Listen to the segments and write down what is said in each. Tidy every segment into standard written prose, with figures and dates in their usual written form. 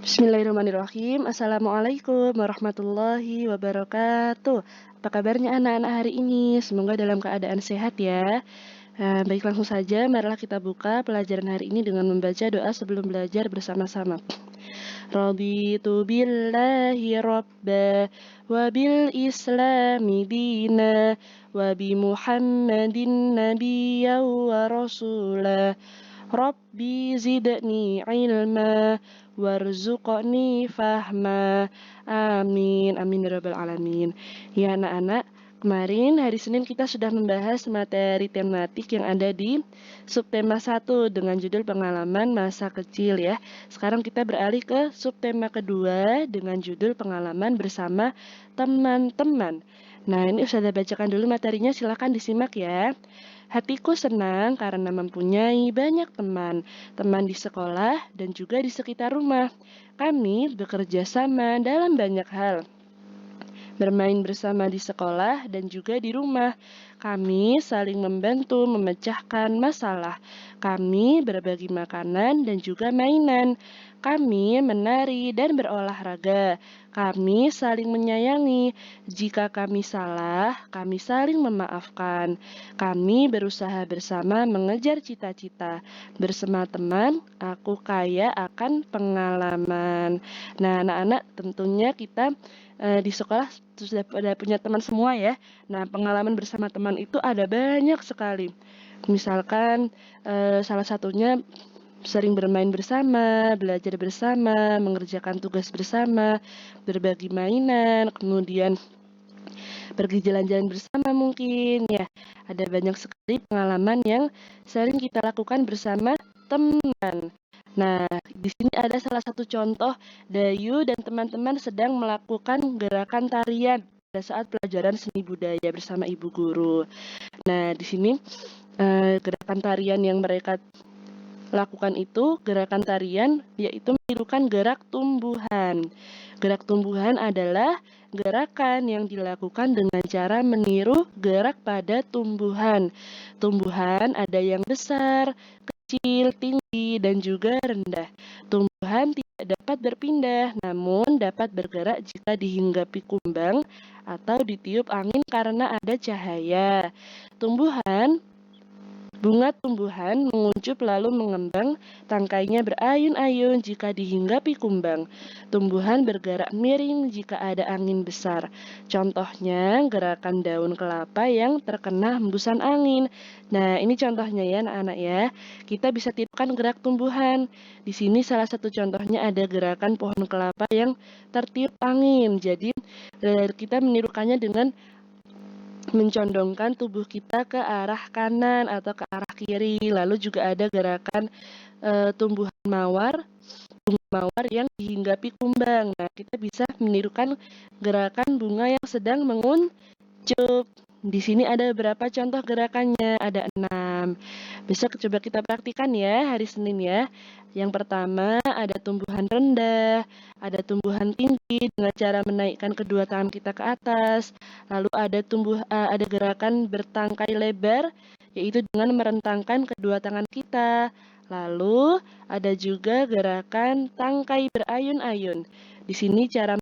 Bismillahirrahmanirrahim. Assalamualaikum warahmatullahi wabarakatuh. Apa kabarnya anak-anak hari ini? Semoga dalam keadaan sehat ya. Baik, langsung saja marilah kita buka pelajaran hari ini dengan membaca doa sebelum belajar bersama-sama. Raditu billahi rabba wa bil islami dina wa bi Muhammadin nabiyya wa rasulah. Rabbi zidni ilma warzuqni fahma. Amin. Amin ya rabbal alamin. Ya anak-anak, kemarin hari Senin kita sudah membahas materi tematik yang ada di subtema 1 dengan judul pengalaman masa kecil ya. Sekarang kita beralih ke subtema kedua dengan judul pengalaman bersama teman-teman. Nah, ini Ustazah bacakan dulu materinya, silakan disimak ya. Hatiku senang karena mempunyai banyak teman, teman di sekolah dan juga di sekitar rumah. Kami bekerja sama dalam banyak hal, bermain bersama di sekolah dan juga di rumah. Kami saling membantu memecahkan masalah. Kami berbagi makanan dan juga mainan. Kami menari dan berolahraga. Kami saling menyayangi. Jika kami salah, kami saling memaafkan. Kami berusaha bersama mengejar cita-cita. Bersama teman, aku kaya akan pengalaman. Nah, anak-anak, tentunya kita di sekolah sudah punya teman semua ya. Nah, pengalaman bersama teman itu ada banyak sekali. Misalkan salah satunya sering bermain bersama, belajar bersama, mengerjakan tugas bersama, berbagi mainan, kemudian pergi jalan-jalan bersama mungkin ya. Ada banyak sekali pengalaman yang sering kita lakukan bersama teman. Nah, di sini ada salah satu contoh Dayu dan teman-teman sedang melakukan gerakan tarian pada saat pelajaran seni budaya bersama ibu guru. Nah, di sini gerakan tarian yang mereka lakukan itu gerakan tarian yaitu menirukan gerak tumbuhan. Gerak tumbuhan adalah gerakan yang dilakukan dengan cara meniru gerak pada tumbuhan. Tumbuhan ada yang besar, kecil, tinggi, dan juga rendah. Tumbuhan tidak dapat berpindah, namun dapat bergerak jika dihinggapi kumbang atau ditiup angin karena ada cahaya. Bunga tumbuhan menguncup lalu mengembang, tangkainya berayun-ayun jika dihinggapi kumbang. Tumbuhan bergerak miring jika ada angin besar. Contohnya gerakan daun kelapa yang terkena hembusan angin. Nah, ini contohnya ya anak-anak ya. Kita bisa tirukan gerak tumbuhan. Di sini salah satu contohnya ada gerakan pohon kelapa yang tertiup angin. Jadi kita menirukannya dengan mencondongkan tubuh kita ke arah kanan atau ke arah kiri. Lalu juga ada gerakan tumbuhan mawar yang dihinggapi kumbang. Nah, kita bisa menirukan gerakan bunga yang sedang menguncup. Di sini ada beberapa contoh gerakannya, ada 6. Bisa coba kita praktikan ya hari Senin ya. Yang pertama ada tumbuhan rendah, ada tumbuhan tinggi dengan cara menaikkan kedua tangan kita ke atas. Lalu ada gerakan bertangkai lebar, yaitu dengan merentangkan kedua tangan kita. Lalu ada juga gerakan tangkai berayun-ayun. Di sini cara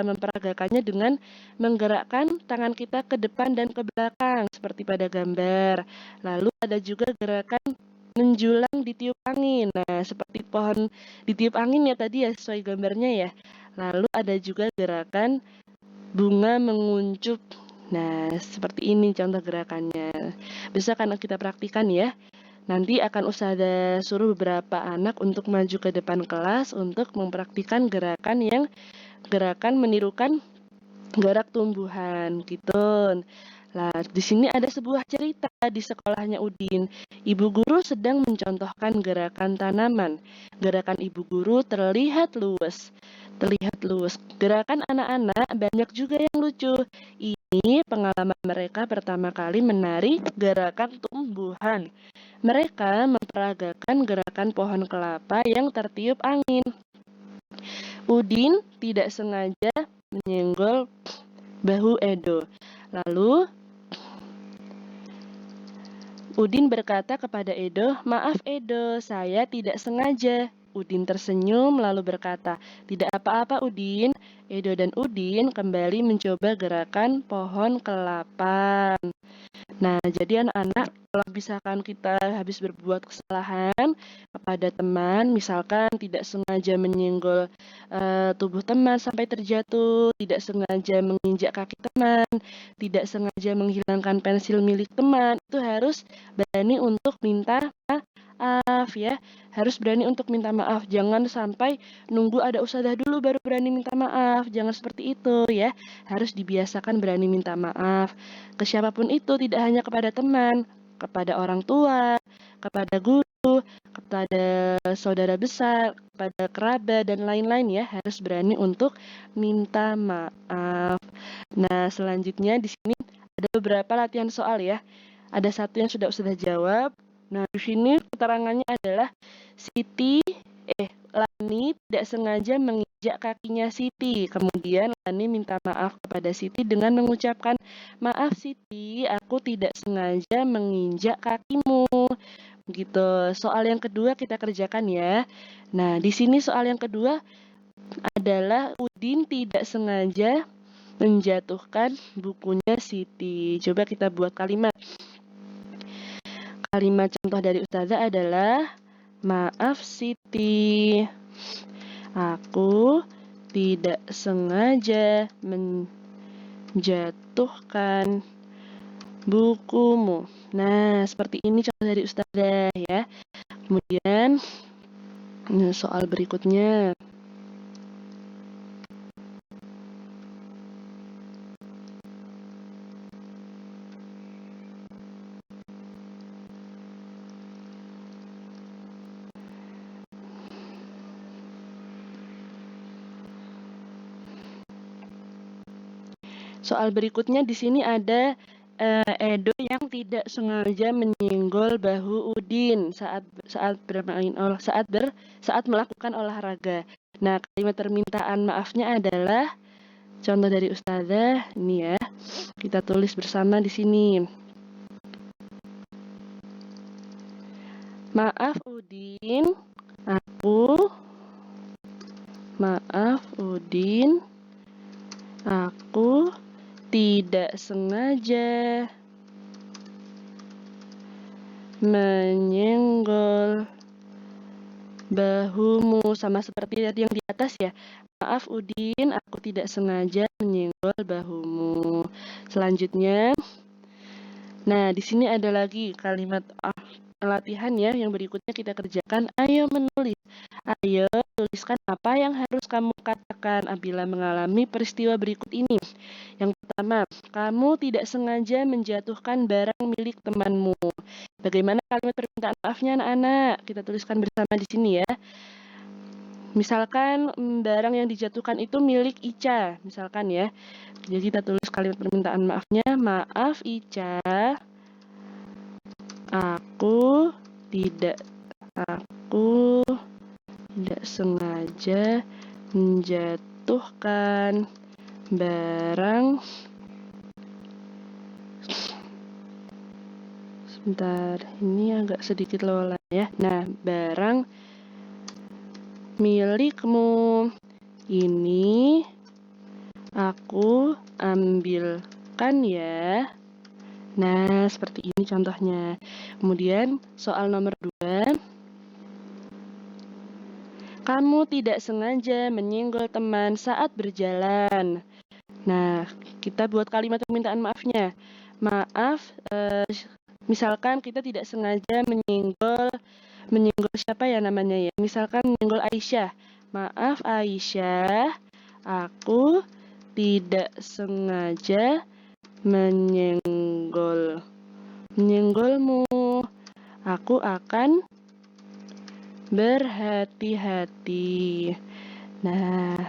memperagakannya dengan menggerakkan tangan kita ke depan dan ke belakang seperti pada gambar. Lalu ada juga gerakan menjulang ditiup angin. Nah, seperti pohon ditiup angin ya tadi ya sesuai gambarnya ya. Lalu ada juga gerakan bunga menguncup. Nah, seperti ini contoh gerakannya. Bisa kan kita praktikan ya. Nanti akan Ustazah suruh beberapa anak untuk maju ke depan kelas untuk mempraktikkan gerakan menirukan gerak tumbuhan gitu. Nah, di sini ada sebuah cerita di sekolahnya Udin. Ibu guru sedang mencontohkan gerakan tanaman. Gerakan ibu guru terlihat luwes. Gerakan anak-anak banyak juga yang lucu. Ini pengalaman mereka pertama kali menari gerakan tumbuhan. Mereka memperagakan gerakan pohon kelapa yang tertiup angin. Udin tidak sengaja menyenggol bahu Edo. Lalu Udin berkata kepada Edo, "Maaf Edo, saya tidak sengaja." Udin tersenyum lalu berkata, "Tidak apa-apa Udin." Edo dan Udin kembali mencoba gerakan pohon kelapa. Nah, jadi anak-anak, kalau misalkan kita habis berbuat kesalahan kepada teman, misalkan tidak sengaja menyenggol tubuh teman sampai terjatuh, tidak sengaja menginjak kaki teman, tidak sengaja menghilangkan pensil milik teman, itu harus berani untuk minta maaf ya. Harus berani untuk minta maaf. Jangan sampai nunggu ada ustazah dulu baru berani minta maaf. Jangan seperti itu ya. Harus dibiasakan berani minta maaf ke siapapun itu, tidak hanya kepada teman, kepada orang tua, kepada guru, kepada saudara besar, kepada kerabat dan lain-lain ya, harus berani untuk minta maaf. Nah, selanjutnya di sini ada beberapa latihan soal ya. Ada satu yang sudah jawab. Nah, di sini keterangannya adalah Lani tidak sengaja menginjak kakinya Siti. Kemudian Lani minta maaf kepada Siti dengan mengucapkan, "Maaf Siti, aku tidak sengaja menginjak kakimu." Begitu. Soal yang kedua kita kerjakan ya. Nah, di sini soal yang kedua adalah Udin tidak sengaja menjatuhkan bukunya Siti. Coba kita buat kalimat. Kalimat contoh dari Ustazah adalah, "Maaf Siti, aku tidak sengaja menjatuhkan bukumu." Nah, seperti ini contoh dari Ustazah ya. Kemudian soal berikutnya. Soal berikutnya di sini ada Edo yang tidak sengaja menyenggol bahu Udin saat melakukan olahraga. Nah, kalimat permintaan maafnya adalah contoh dari Ustazah ini ya. Kita tulis bersama di sini. Maaf Udin, aku tidak sengaja menyenggol bahumu. Sama seperti yang di atas ya. Maaf Udin, aku tidak sengaja menyenggol bahumu. Selanjutnya, nah di sini ada lagi kalimat latihan ya. Yang berikutnya kita kerjakan. Ayo menulis. Ayo tuliskan apa yang harus kamu katakan apabila mengalami peristiwa berikut ini. Yang pertama, kamu tidak sengaja menjatuhkan barang milik temanmu. Bagaimana kalimat permintaan maafnya anak-anak? Kita tuliskan bersama di sini ya. Misalkan barang yang dijatuhkan itu milik Ica, misalkan ya. Jadi kita tulis kalimat permintaan maafnya, "Maaf Ica, aku tidak sengaja menjatuhkan barang." Sebentar, ini agak sedikit lolan ya. Nah, barang milikmu ini aku ambilkan ya. Nah, seperti ini contohnya. Kemudian soal nomor 2. Kamu tidak sengaja menyenggol teman saat berjalan. Nah, kita buat kalimat permintaan maafnya. Maaf, misalkan kita tidak sengaja menyenggol siapa ya namanya ya. Misalkan menyenggol Aisyah. Maaf Aisyah, aku tidak sengaja menyenggolmu. Aku akan berhati-hati. Nah,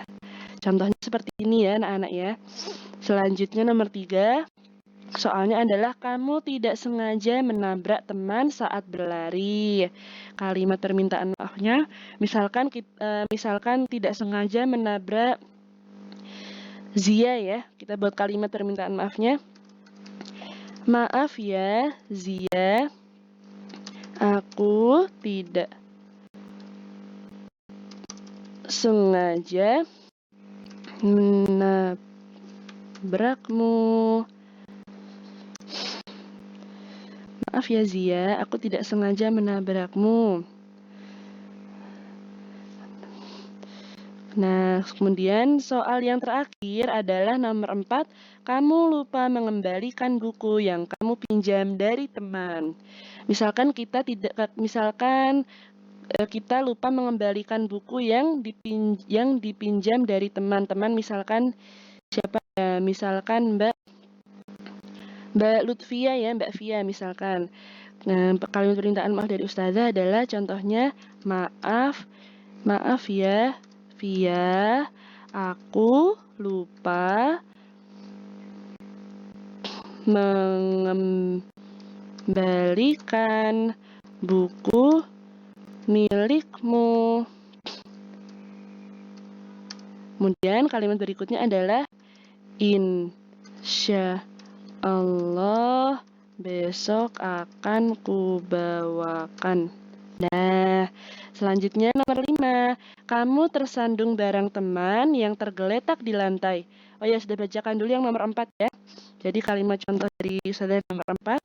contohnya seperti ini ya anak-anak ya. Selanjutnya nomor 3. Soalnya adalah kamu tidak sengaja menabrak teman saat berlari. Kalimat permintaan maafnya, misalkan tidak sengaja menabrak Zia ya. Kita buat kalimat permintaan maafnya. Maaf ya Zia, Aku tidak sengaja menabrakmu. Maaf ya Zia, aku tidak sengaja menabrakmu. Nah, kemudian soal yang terakhir adalah nomor 4. Kamu lupa mengembalikan buku yang kamu pinjam dari teman. Misalkan kita lupa mengembalikan buku yang dipinjam dari teman-teman. Misalkan siapa ya? Misalkan Mbak Lutfia ya, Mbak Via misalkan. Nah, kalimat permintaan maaf dari Ustazah adalah contohnya, maaf ya Via, aku lupa mengembalikan buku milikmu. Kemudian kalimat berikutnya adalah insya Allah besok akan kubawakan. Nah, selanjutnya nomor 5. Kamu tersandung barang teman yang tergeletak di lantai. Oh ya, sudah bacakan dulu yang nomor 4 ya. Jadi kalimat contoh dari Ustazah nomor 4.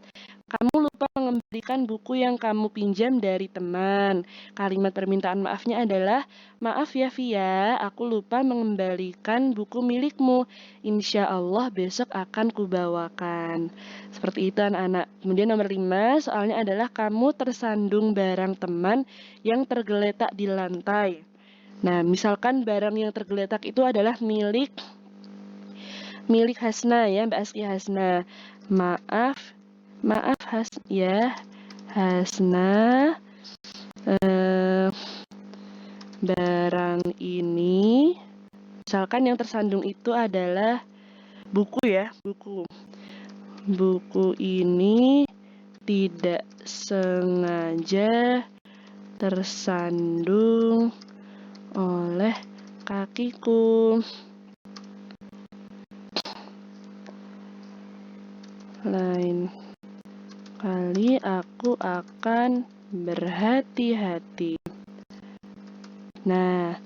Kamu lupa mengembalikan buku yang kamu pinjam dari teman. Kalimat permintaan maafnya adalah, maaf ya Via, aku lupa mengembalikan buku milikmu. Insya Allah besok akan kubawakan. Seperti itu anak-anak. Kemudian nomor 5, soalnya adalah kamu tersandung barang teman yang tergeletak di lantai. Nah, misalkan barang yang tergeletak itu adalah milik Hasna ya, Mbak Aski Hasna. Maaf ya Hasna, barang ini, misalkan yang tersandung itu adalah buku ya, buku ini tidak sengaja tersandung oleh kakiku. Lain kali aku akan berhati-hati. Nah,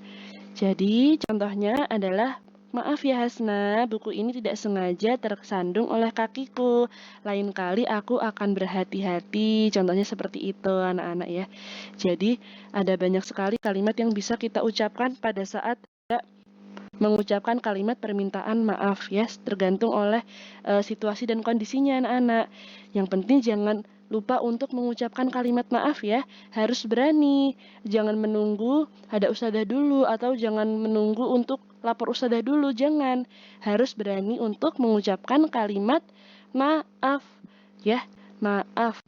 jadi contohnya adalah, maaf ya Hasna, buku ini tidak sengaja tersandung oleh kakiku. Lain kali aku akan berhati-hati. Contohnya seperti itu anak-anak ya. Jadi ada banyak sekali kalimat yang bisa kita ucapkan pada saat mengucapkan kalimat permintaan maaf ya, tergantung oleh situasi dan kondisinya anak-anak. Yang penting jangan lupa untuk mengucapkan kalimat maaf ya, harus berani. Jangan menunggu ada ustadzah dulu atau jangan menunggu untuk lapor ustadzah dulu, jangan. Harus berani untuk mengucapkan kalimat maaf ya, maaf.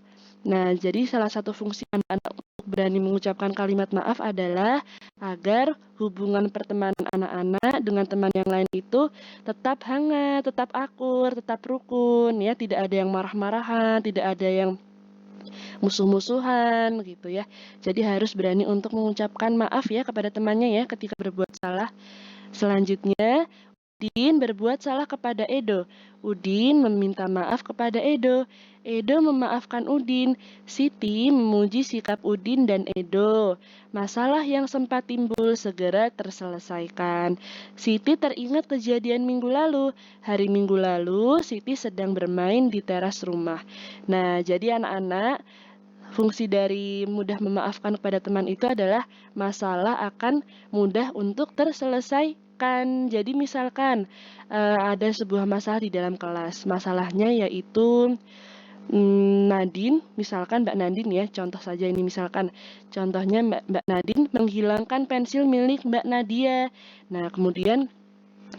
Nah, jadi salah satu fungsi anak-anak untuk berani mengucapkan kalimat maaf adalah agar hubungan pertemanan anak-anak dengan teman yang lain itu tetap hangat, tetap akur, tetap rukun ya, tidak ada yang marah-marahan, tidak ada yang musuh-musuhan gitu ya. Jadi harus berani untuk mengucapkan maaf ya kepada temannya ya ketika berbuat salah. Selanjutnya, Udin berbuat salah kepada Edo. Udin meminta maaf kepada Edo. Edo memaafkan Udin. Siti memuji sikap Udin dan Edo. Masalah yang sempat timbul segera terselesaikan. Siti teringat kejadian minggu lalu. Hari Minggu lalu, Siti sedang bermain di teras rumah. Nah, jadi anak-anak, fungsi dari mudah memaafkan kepada teman itu adalah masalah akan mudah untuk terselesaikan. Jadi misalkan ada sebuah masalah di dalam kelas. Masalahnya yaitu Nadine, misalkan Mbak Nadine ya, contoh saja ini misalkan. Contohnya Mbak Nadine menghilangkan pensil milik Mbak Nadia. Nah, kemudian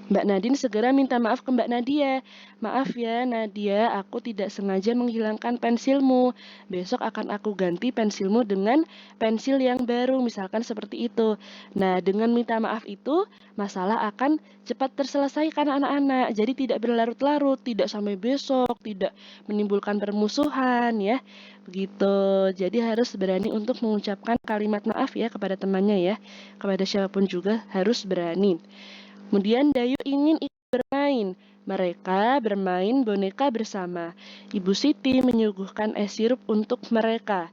Mbak Nadine segera minta maaf ke Mbak Nadia. Maaf ya Nadia, aku tidak sengaja menghilangkan pensilmu. Besok akan aku ganti pensilmu dengan pensil yang baru, misalkan seperti itu. Nah, dengan minta maaf itu, masalah akan cepat terselesaikan anak-anak. Jadi tidak berlarut-larut, tidak sampai besok, tidak menimbulkan permusuhan ya. Begitu. Jadi harus berani untuk mengucapkan kalimat maaf ya kepada temannya ya. Kepada siapapun juga harus berani. Kemudian Dayu ingin ikut bermain. Mereka bermain boneka bersama. Ibu Siti menyuguhkan es sirup untuk mereka.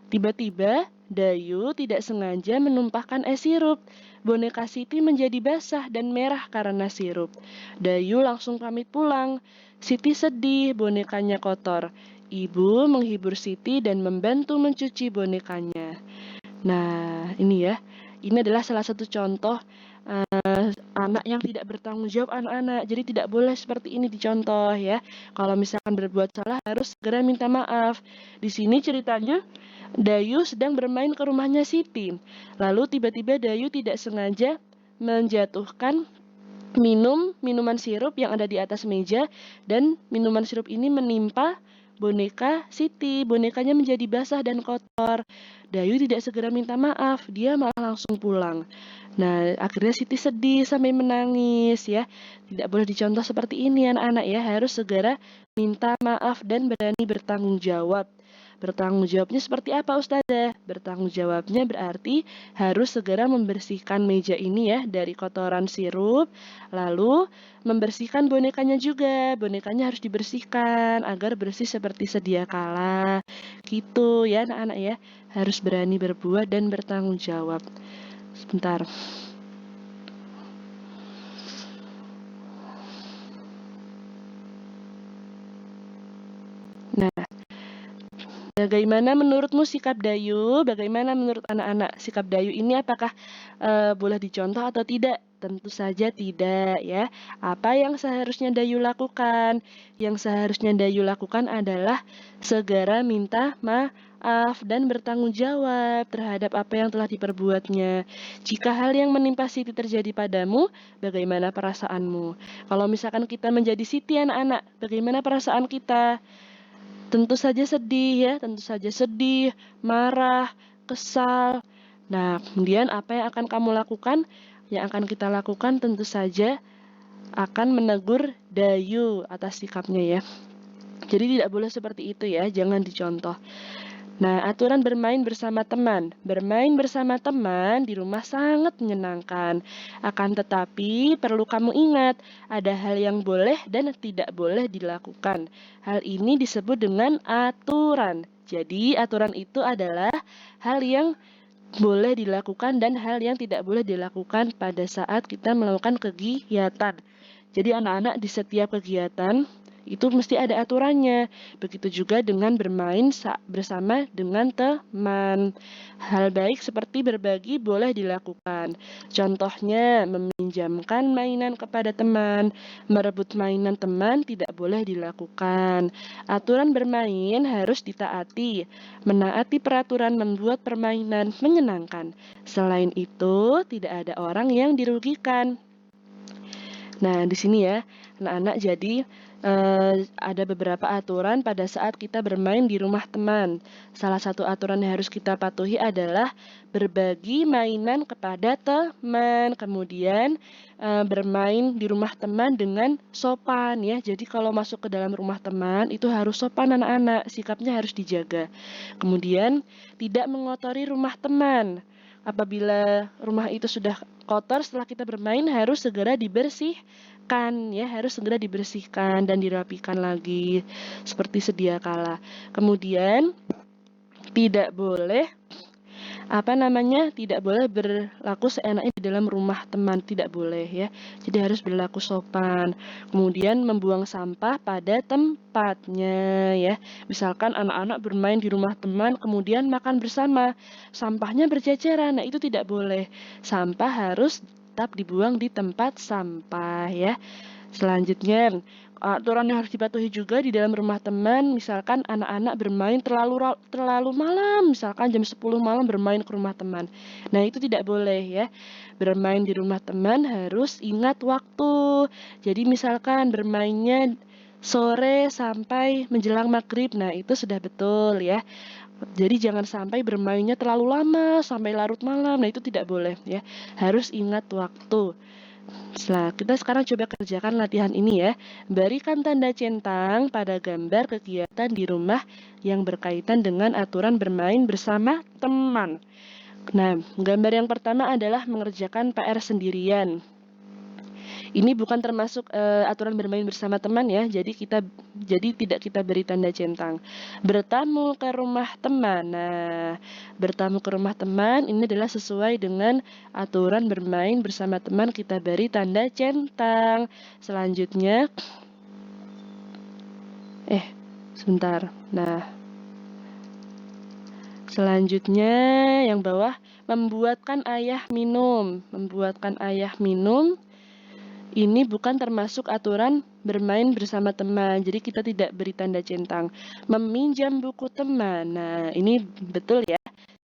Tiba-tiba, Dayu tidak sengaja menumpahkan es sirup. Boneka Siti menjadi basah dan merah karena sirup. Dayu langsung pamit pulang. Siti sedih, bonekanya kotor. Ibu menghibur Siti dan membantu mencuci bonekanya. Nah, ini ya. Ini adalah salah satu contoh anak yang tidak bertanggung jawab anak-anak. Jadi tidak boleh seperti ini dicontoh ya. Kalau misalkan berbuat salah harus segera minta maaf. Di sini ceritanya Dayu sedang bermain ke rumahnya Siti. Lalu tiba-tiba Dayu tidak sengaja menjatuhkan minuman sirup yang ada di atas meja, dan minuman sirup ini menimpa boneka Siti. Bonekanya menjadi basah dan kotor. Dayu tidak segera minta maaf, dia malah langsung pulang. Nah, akhirnya Siti sedih sampai menangis ya. Tidak boleh dicontoh seperti ini anak-anak ya, harus segera minta maaf dan berani bertanggung jawab. Bertanggung jawabnya seperti apa Ustazah? Bertanggung jawabnya berarti harus segera membersihkan meja ini ya dari kotoran sirup, lalu membersihkan bonekanya juga. Bonekanya harus dibersihkan agar bersih seperti sedia kala. Gitu ya anak-anak ya, harus berani berbuat dan bertanggung jawab. Sebentar. Nah, bagaimana menurutmu sikap Dayu? Bagaimana menurut anak-anak sikap Dayu ini, apakah boleh dicontoh atau tidak? Tentu saja tidak ya. Apa yang seharusnya Dayu lakukan? Yang seharusnya Dayu lakukan adalah segera minta maaf dan bertanggung jawab terhadap apa yang telah diperbuatnya. Jika hal yang menimpa Siti terjadi padamu, bagaimana perasaanmu? Kalau misalkan kita menjadi Siti anak-anak, bagaimana perasaan kita? Tentu saja sedih ya, tentu saja sedih, marah, kesal. Nah, kemudian apa yang akan kamu lakukan? Yang akan kita lakukan tentu saja akan menegur Dayu atas sikapnya ya. Jadi tidak boleh seperti itu ya, jangan dicontoh. Nah, aturan bermain bersama teman. Bermain bersama teman di rumah sangat menyenangkan. Akan tetapi, perlu kamu ingat, ada hal yang boleh dan tidak boleh dilakukan. Hal ini disebut dengan aturan. Jadi, aturan itu adalah hal yang boleh dilakukan dan hal yang tidak boleh dilakukan pada saat kita melakukan kegiatan. Jadi anak-anak di setiap kegiatan itu mesti ada aturannya. Begitu juga dengan bermain bersama dengan teman. Hal baik seperti berbagi boleh dilakukan. Contohnya, meminjamkan mainan kepada teman, merebut mainan teman tidak boleh dilakukan. Aturan bermain harus ditaati. Menaati peraturan membuat permainan menyenangkan. Selain itu, tidak ada orang yang dirugikan. Nah, di sini ya, anak-anak jadi ada beberapa aturan pada saat kita bermain di rumah teman. Salah satu aturan yang harus kita patuhi adalah berbagi mainan kepada teman. Kemudian bermain di rumah teman dengan sopan ya. Jadi kalau masuk ke dalam rumah teman itu harus sopan anak-anak, sikapnya harus dijaga. Kemudian tidak mengotori rumah teman. Apabila rumah itu sudah kotor setelah kita bermain harus segera dibersihkan ya, harus segera dibersihkan dan dirapikan lagi seperti sedia kala. Kemudian tidak boleh tidak boleh berlaku seenaknya di dalam rumah teman, tidak boleh ya. Jadi harus berlaku sopan. Kemudian membuang sampah pada tempatnya ya. Misalkan anak-anak bermain di rumah teman kemudian makan bersama, sampahnya berceceran. Nah, itu tidak boleh. Sampah harus tetap dibuang di tempat sampah ya. Selanjutnya, aturan yang harus dipatuhi juga di dalam rumah teman, misalkan anak-anak bermain terlalu malam, misalkan jam 10 malam bermain ke rumah teman. Nah, itu tidak boleh ya. Bermain di rumah teman harus ingat waktu. Jadi misalkan bermainnya sore sampai menjelang maghrib, nah itu sudah betul ya. Jadi jangan sampai bermainnya terlalu lama sampai larut malam, nah itu tidak boleh ya. Harus ingat waktu. Nah, kita sekarang coba kerjakan latihan ini ya. Berikan tanda centang pada gambar kegiatan di rumah yang berkaitan dengan aturan bermain bersama teman. Nah, gambar yang pertama adalah mengerjakan PR sendirian. Ini bukan termasuk aturan bermain bersama teman ya, jadi tidak kita beri tanda centang. Bertamu ke rumah teman. Nah, bertamu ke rumah teman ini adalah sesuai dengan aturan bermain bersama teman, kita beri tanda centang. Selanjutnya, sebentar. Nah, selanjutnya yang bawah, membuatkan ayah minum. Membuatkan ayah minum ini bukan termasuk aturan bermain bersama teman, jadi kita tidak beri tanda centang. Meminjam buku teman, nah ini betul ya,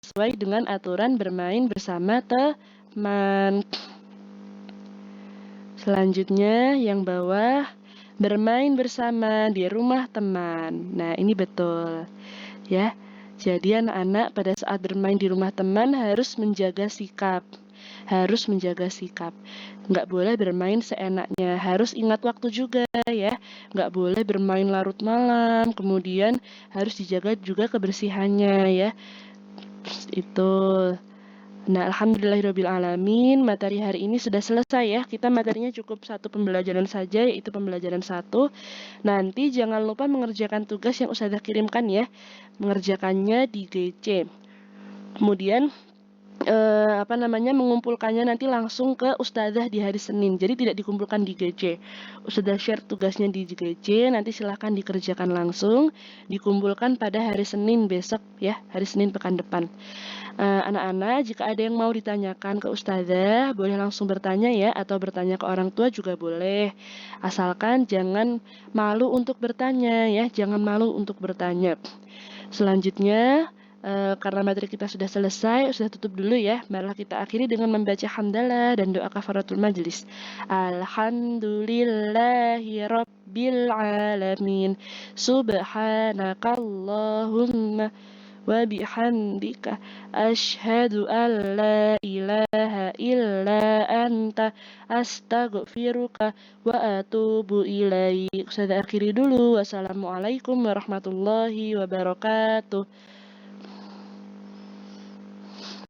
sesuai dengan aturan bermain bersama teman. Selanjutnya yang bawah, bermain bersama di rumah teman. Nah ini betul ya. Jadi anak-anak pada saat bermain di rumah teman harus menjaga sikap. Nggak boleh bermain seenaknya, harus ingat waktu juga ya. Nggak boleh bermain larut malam, kemudian harus dijaga juga kebersihannya ya. Itu. Nah, alhamdulillahirrabbilalamin, materi hari ini sudah selesai ya. Kita materinya cukup satu pembelajaran saja, yaitu pembelajaran 1. Nanti jangan lupa mengerjakan tugas yang Ustazah kirimkan ya. Mengerjakannya di GC. Kemudian mengumpulkannya nanti langsung ke Ustazah di hari Senin. Jadi tidak dikumpulkan di GC. Ustazah share tugasnya di GC, nanti silahkan dikerjakan langsung, dikumpulkan pada hari Senin besok ya, hari Senin pekan depan. Anak-anak, jika ada yang mau ditanyakan ke Ustazah, boleh langsung bertanya ya, atau bertanya ke orang tua juga boleh. Asalkan jangan malu untuk bertanya ya, jangan malu untuk bertanya. Selanjutnya, karena materi kita sudah selesai, sudah tutup dulu ya. Marilah kita akhiri dengan membaca hamdalah dan doa kafaratul majelis. Alhamdulillahi rabbil alamin. Subhanakallahumma wa bihamdika asyhadu an la ilaha illa anta astaghfiruka wa atubu ilaik. Saya akhiri dulu. Wassalamualaikum warahmatullahi wabarakatuh.